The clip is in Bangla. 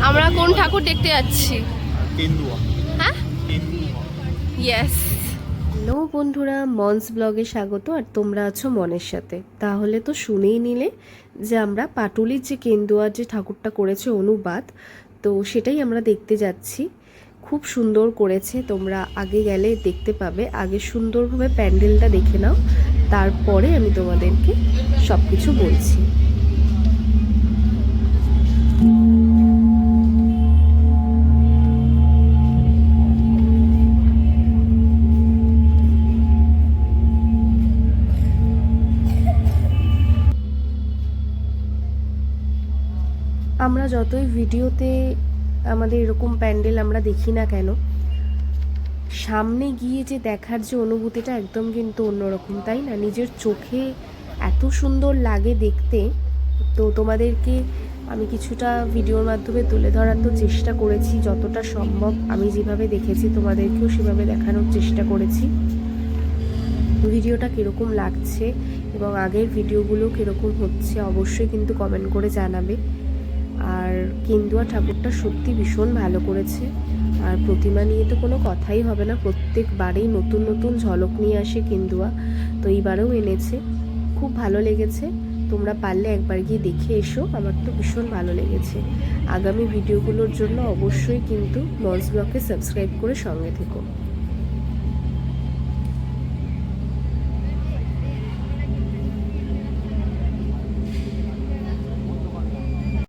আমরা কোন ঠাকুর দেখতে যাচ্ছি? হ্যাঁ, ইয়েস। হ্যালো বন্ধুরা, মনস ব্লগে স্বাগত। আর তোমরা আছো মনের সাথে। তাহলে তো শুনেই নিলে যে আমরা পাটুলির যে কেন্দুয়ার যে ঠাকুরটা করেছে অনুবাদ, তো সেটাই আমরা দেখতে যাচ্ছি। খুব সুন্দর করেছে, তোমরা আগে গেলে দেখতে পাবে। আগে সুন্দরভাবে প্যান্ডেলটা দেখে নাও, তারপরে আমি তোমাদেরকে সব কিছু বলছি। আমরা যতই ভিডিওতে আমাদের এরকম প্যান্ডেল আমরা দেখি না কেন, সামনে গিয়ে যে দেখার যে অনুভূতিটা একদম কিন্তু অন্যরকম, তাই না? নিজের চোখে এত সুন্দর লাগে দেখতে। তো তোমাদেরকে আমি কিছুটা ভিডিওর মাধ্যমে তুলে ধরার তো চেষ্টা করেছি যতটা সম্ভব। আমি যেভাবে দেখেছি তোমাদেরকেও সেভাবে দেখানোর চেষ্টা করেছি। ভিডিওটা কীরকম লাগছে এবং আগের ভিডিওগুলো কীরকম হচ্ছে অবশ্যই কিন্তু কমেন্ট করে জানাবে। আর কেন্দুয়া ঠাকুরটা সত্যি ভীষণ ভালো করেছে। আর প্রতিমা নিয়ে তো কোনো কথাই হবে না, প্রত্যেকবারেই নতুন নতুন ঝলক নিয়ে আসে কেন্দুয়া। তো এইবারেও এনেছে, খুব ভালো লেগেছে। তোমরা পারলে একবার গিয়ে দেখে এসো, আমার তো ভীষণ ভালো লেগেছে। আগামী ভিডিওগুলোর জন্য অবশ্যই কিন্তু মনস ব্লগকে সাবস্ক্রাইব করে সঙ্গে থেকো।